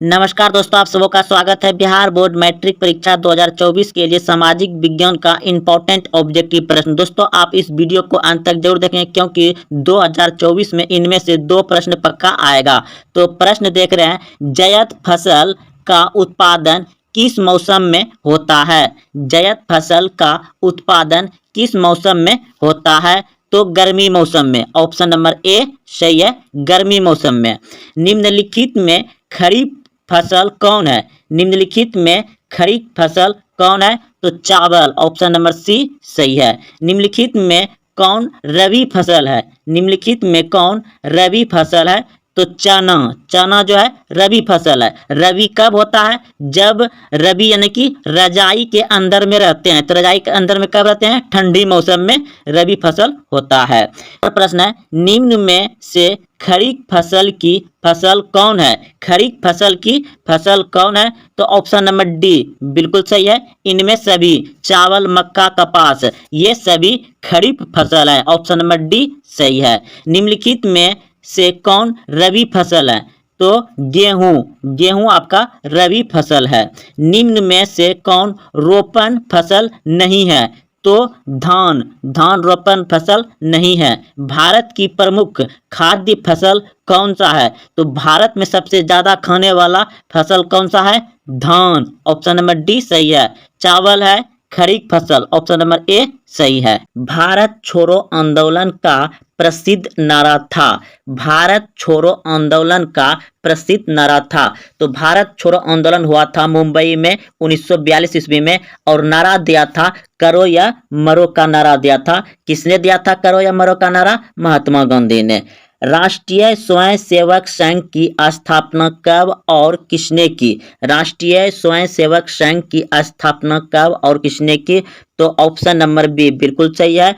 नमस्कार दोस्तों, आप सबों का स्वागत है। बिहार बोर्ड मैट्रिक परीक्षा 2024 के लिए सामाजिक विज्ञान का इम्पोर्टेंट ऑब्जेक्टिव प्रश्न। दोस्तों, आप इस वीडियो को अंत तक जरूर देखें क्योंकि 2024 में इनमें से 2 प्रश्न पक्का आएगा। तो प्रश्न देख रहे हैं, जायद फसल का उत्पादन किस मौसम में होता है? जायद फसल का उत्पादन किस मौसम में होता है? तो गर्मी मौसम में। ऑप्शन नंबर ए सही है, गर्मी मौसम में। निम्नलिखित में खरीफ फसल कौन है? निम्नलिखित में खरीफ फसल कौन है? तो चावल। ऑप्शन नंबर सी सही है। निम्नलिखित में कौन रबी फसल है? निम्नलिखित में कौन रबी फसल है? तो चना। चना जो है रबी फसल है। रबी कब होता है? जब रबी यानी कि रजाई के अंदर में रहते हैं। तो रजाई के अंदर में कब रहते हैं? ठंडी मौसम में रबी फसल होता है। और प्रश्न है, निम्न में से खरीफ फसल की फसल कौन है? खरीफ फसल की फसल कौन है? तो ऑप्शन नंबर डी बिल्कुल सही है। इनमें सभी चावल, मक्का, कपास ये सभी खरीफ फसल है। ऑप्शन नंबर डी सही है। निम्नलिखित में से कौन रबी फसल है? तो गेहूं। गेहूं आपका रबी फसल है। निम्न में से कौन रोपण फसल नहीं है? तो धान। धान रोपण फसल नहीं है। भारत की प्रमुख खाद्य फसल कौन सा है? तो भारत में सबसे ज्यादा खाने वाला फसल कौन सा है? धान। ऑप्शन नंबर डी सही है। चावल है खरीफ फसल। ऑप्शन नंबर ए सही है। भारत छोड़ो आंदोलन का प्रसिद्ध नारा था। भारत छोड़ो आंदोलन का प्रसिद्ध नारा था। तो भारत छोड़ो आंदोलन हुआ था मुंबई में 1942 ईस्वी में, और नारा दिया था करो या मरो का नारा दिया था। किसने दिया था करो या मरो का नारा? महात्मा गांधी ने। राष्ट्रीय स्वयंसेवक संघ की स्थापना कब और किसने की? राष्ट्रीय स्वयंसेवक संघ की स्थापना कब और किसने की? तो ऑप्शन नंबर बी बिल्कुल सही है।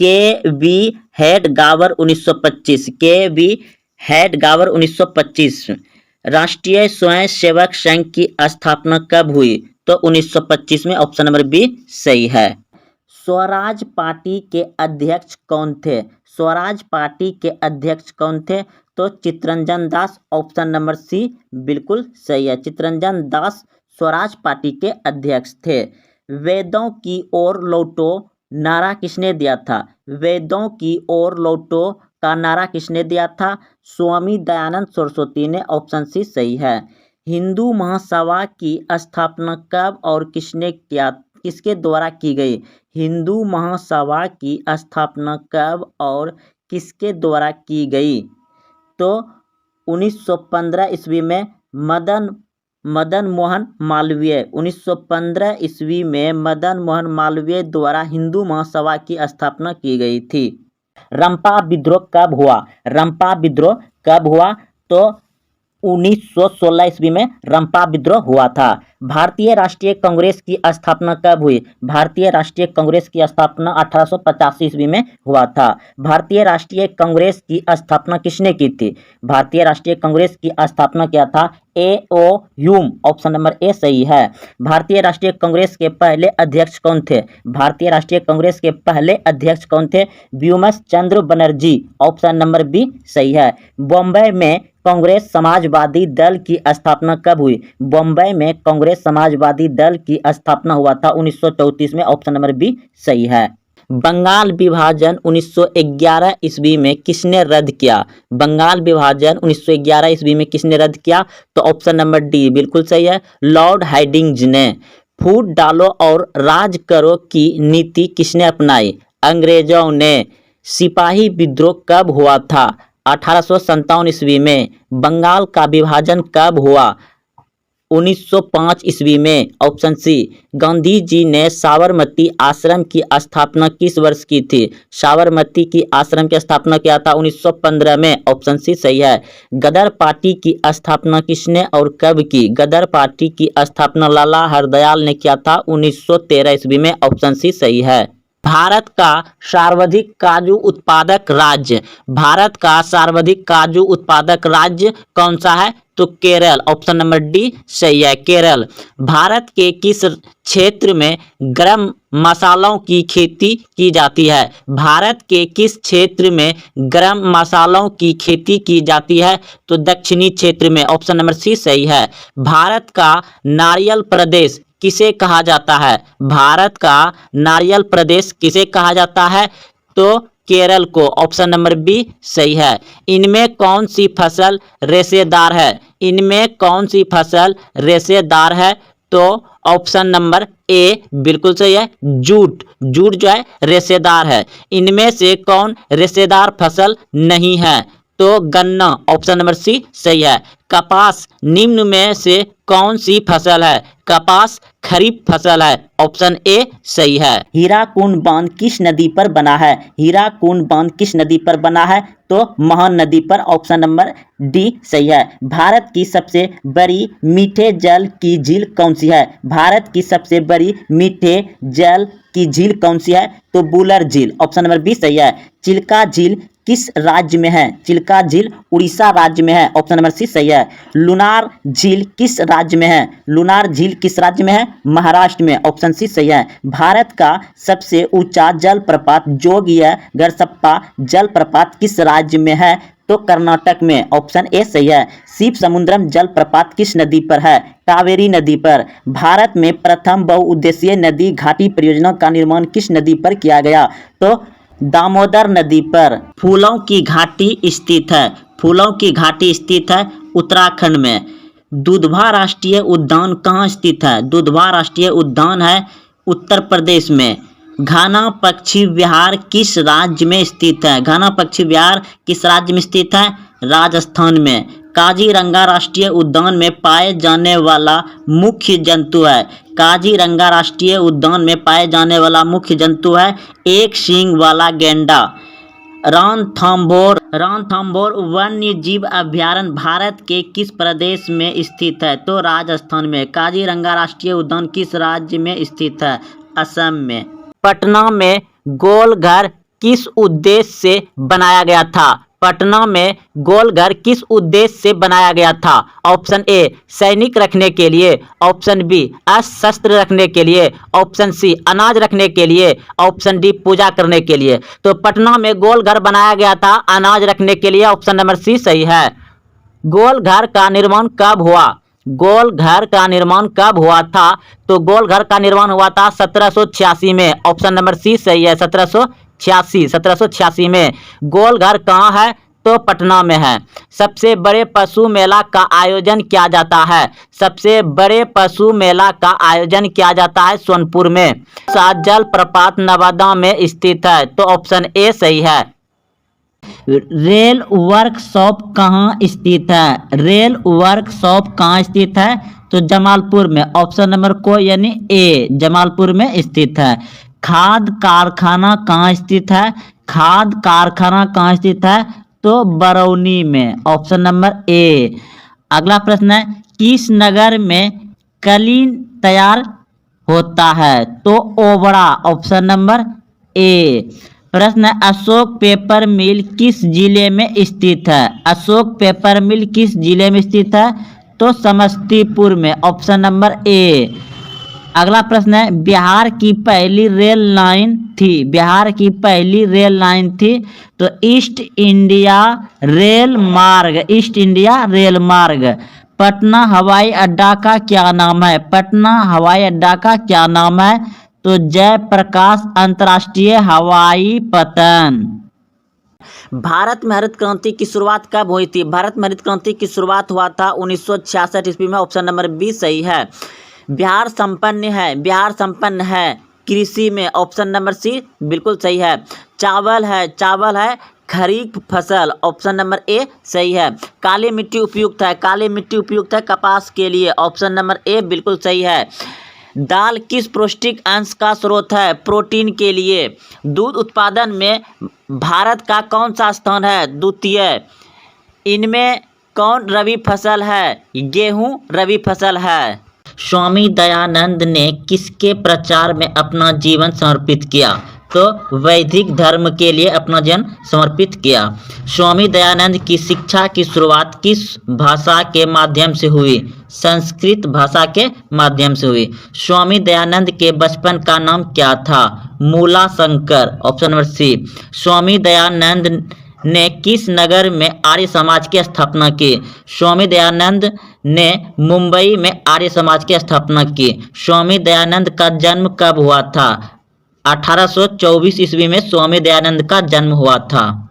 के बी हैडगावर 1925। के बी हैडगावर 1925। राष्ट्रीय स्वयंसेवक संघ की स्थापना कब हुई? तो 1925 में। ऑप्शन नंबर बी सही है। स्वराज पार्टी के अध्यक्ष कौन थे? स्वराज पार्टी के अध्यक्ष कौन थे? तो Chittaranjan Das. Option number C बिल्कुल सही है। चित्तरंजन दास स्वराज पार्टी के अध्यक्ष थे। वेदों की ओर लौटो नारा किसने दिया था? वेदों की ओर लौटो का नारा किसने दिया था? स्वामी दयानंद सरस्वती ने। ऑप्शन सी सही है। हिंदू महासभा की स्थापना कब और किसके द्वारा की गई? हिंदू महासभा की स्थापना कब और किसके द्वारा की गई? तो 1915 ईस्वी में मदन मोहन मालवीय। 1915 ईस्वी में मदन मोहन मालवीय द्वारा हिंदू महासभा की स्थापना की गई थी। रंपा विद्रोह कब हुआ? रंपा विद्रोह कब हुआ? तो 1916 ईस्वी में रंपा विद्रोह हुआ था। भारतीय राष्ट्रीय कांग्रेस की स्थापना कब हुई? भारतीय राष्ट्रीय कांग्रेस की स्थापना 1885 ईस्वी में हुआ था। भारतीय राष्ट्रीय कांग्रेस की स्थापना किसने की थी? भारतीय राष्ट्रीय कांग्रेस की स्थापना किया था A.O.. Hume. Option number A सही है। भारतीय राष्ट्रीय कांग्रेस के पहले अध्यक्ष कौन थे? भारतीय राष्ट्रीय कांग्रेस के पहले अध्यक्ष कौन थे? व्योमकेश चंद्र बनर्जी। ऑप्शन नंबर बी सही है। बॉम्बे में कांग्रेस समाजवादी दल की स्थापना कब हुई? बॉम्बे में कांग्रेस समाजवादी दल की स्थापना हुआ था 1934 में। ऑप्शन नंबर बी सही है। बंगाल विभाजन 1911 ईस्वी में किसने रद्द किया? बंगाल विभाजन 1911 ईस्वी में किसने रद्द किया? तो ऑप्शन नंबर डी बिल्कुल सही है। लॉर्ड हार्डिंज ने। फूट डालो और राज करो की नीति किसने अपनाई? अंग्रेजों ने। सिपाही विद्रोह कब हुआ था? 1857 ईस्वी में। बंगाल का विभाजन कब हुआ? 1905 ईस्वी में। Option C. गांधी जी ने साबरमती आश्रम की स्थापना किस वर्ष की थी? साबरमती की आश्रम की स्थापना किया था 1915 में। ऑप्शन सी सही है। गदर पार्टी की स्थापना किसने और कब की? गदर पार्टी की स्थापना लाला हरदयाल ने किया था 1913 ईस्वी में। ऑप्शन सी सही है। भारत का सर्वाधिक काजू उत्पादक राज्य, भारत का सर्वाधिक काजू उत्पादक राज्य कौन सा है? तो केरल, ऑप्शन नंबर डी सही है, केरल। भारत के किस क्षेत्र में गरम मसालों की खेती की जाती है? भारत के किस क्षेत्र में गरम मसालों की खेती की जाती है? तो दक्षिणी क्षेत्र में, ऑप्शन नंबर सी सही है। भारत का नारियल प्रदेश किसे कहा जाता है? भारत का नारियल प्रदेश किसे कहा जाता है? तो केरल को, ऑप्शन नंबर बी सही है। इनमें कौन सी फसल रेशेदार है? इनमें कौन सी फसल रेशेदार है? तो ऑप्शन नंबर ए बिल्कुल सही है, जूट। जूट जो है रेशेदार है। इनमें से कौन रेशेदार फसल नहीं है? तो गन्ना, ऑप्शन नंबर सी सही है। कपास निम्न में से कौन सी फसल है? कपास खरीफ फसल है, ऑप्शन ए सही है। हीराकुंड बांध किस नदी पर बना है? हीराकुंड बांध किस नदी पर बना है? तो महान नदी पर, ऑप्शन नंबर डी सही है। भारत की सबसे बड़ी मीठे जल की झील कौन सी है? भारत की सबसे बड़ी मीठे जल की झील कौन सी है? तो बुलर झील, ऑप्शन नंबर बी सही है। चिल्का झील किस राज्य में है? चिल्का झील उड़ीसा राज्य में है, ऑप्शन नंबर सी सही है। लुनार झील किस राज्य में है? लुनार झील किस राज्य में है? महाराष्ट्र में, ऑप्शन सी सही है। भारत का सबसे ऊंचा जलप्रपात जोगिया गरसप्पा जलप्रपात किस राज्य में है? तो कर्नाटक में, ऑप्शन ए सही है। शिव समुद्रम जलप्रपात किस नदी पर है? कावेरी नदी पर। भारत में प्रथम बहुउद्देशीय नदी घाटी परियोजना का निर्माण किस नदी पर किया गया? तो दामोदर नदी पर। फूलों की घाटी स्थित है, फूलों की घाटी स्थित है उत्तराखंड में। दुधवा राष्ट्रीय उद्यान कहाँ स्थित है? दुधवा राष्ट्रीय उद्यान है उत्तर प्रदेश में। घाना पक्षी विहार किस राज्य में स्थित है? घाना पक्षी विहार किस राज्य में स्थित है? राजस्थान में। काजीरंगा राष्ट्रीय उद्यान में पाए जाने वाला मुख्य जंतु है? काजीरंगा राष्ट्रीय उद्यान में पाए जाने वाला मुख्य जंतु है एक सींग वाला गैंडा। रणथंभौर वन्य जीव अभयारण्य भारत के किस प्रदेश में स्थित है? तो राजस्थान में। काजीरंगा राष्ट्रीय उद्यान किस राज्य में स्थित है? असम में। पटना में गोलघर किस उद्देश्य से बनाया गया था? पटना में गोलघर किस उद्देश्य से बनाया गया था? ऑप्शन ए सैनिक रखने के लिए, ऑप्शन बी शस्त्र रखने के लिए, ऑप्शन सी अनाज रखने के लिए, ऑप्शन डी पूजा करने के लिए। तो पटना में गोलघर बनाया गया था अनाज रखने के लिए, ऑप्शन नंबर सी सही है। गोलघर का निर्माण कब हुआ? गोलघर का निर्माण कब हुआ था? तो गोलघर का निर्माण हुआ था 1786 में, ऑप्शन नंबर सी सही है। 1786 में। गोलघर कहाँ है? तो पटना में है। सबसे बड़े पशु मेला का आयोजन किया जाता है? सबसे बड़े पशु मेला का आयोजन किया जाता है सोनपुर में। जल प्रपात नवादा में स्थित है, तो ऑप्शन ए सही है। रेल वर्कशॉप कहाँ स्थित है? रेल वर्कशॉप कहाँ स्थित है? तो जमालपुर में, ऑप्शन नंबर को यानी ए जमालपुर में स्थित है। खाद कारखाना कहाँ स्थित है? खाद कारखाना कहाँ स्थित है? तो बरौनी में, ऑप्शन नंबर ए। अगला प्रश्न है किस नगर में कलीन तैयार होता है? तो ओबरा, ऑप्शन नंबर ए। प्रश्न है अशोक पेपर मिल किस जिले में स्थित है? अशोक पेपर मिल किस जिले में स्थित है? तो समस्तीपुर में, ऑप्शन नंबर ए। अगला प्रश्न है बिहार की पहली रेल लाइन थी? बिहार की पहली रेल लाइन थी तो ईस्ट इंडिया रेल मार्ग, ईस्ट इंडिया रेल मार्ग। पटना हवाई अड्डा का क्या नाम है? पटना हवाई अड्डा का क्या नाम है? तो जयप्रकाश अंतर्राष्ट्रीय हवाई पतन। भारत में हरित क्रांति की शुरुआत कब हुई थी? भारत में हरित क्रांति की शुरुआत हुआ था 1966 ईस्वी में, ऑप्शन नंबर बी सही है। बिहार संपन्न है, बिहार संपन्न है कृषि में, ऑप्शन नंबर सी बिल्कुल सही है। चावल है खरीफ फसल, ऑप्शन नंबर ए सही है। काली मिट्टी उपयुक्त है, काली मिट्टी उपयुक्त है कपास के लिए, ऑप्शन नंबर ए बिल्कुल सही है। दाल किस पौष्टिक अंश का स्रोत है? प्रोटीन के लिए। दूध उत्पादन में भारत का कौन सा स्थान है? द्वितीय। इनमें कौन रबी फसल है? गेहूं रबी फसल है। स्वामी दयानंद ने किसके प्रचार में अपना जीवन समर्पित किया? तो वैदिक धर्म के लिए अपना जीवन समर्पित किया। स्वामी दयानंद की शिक्षा की शुरुआत किस भाषा के माध्यम से हुई? संस्कृत भाषा के माध्यम से हुई। स्वामी दयानंद के बचपन का नाम क्या था? मूलाशंकर, option number C. Swami Dayanand ने किस नगर में आर्य समाज की स्थापना की? स्वामी दयानंद ने मुंबई में आर्य समाज की स्थापना की। स्वामी दयानंद का जन्म कब हुआ था? 1824 ईस्वी में स्वामी दयानंद का जन्म हुआ था।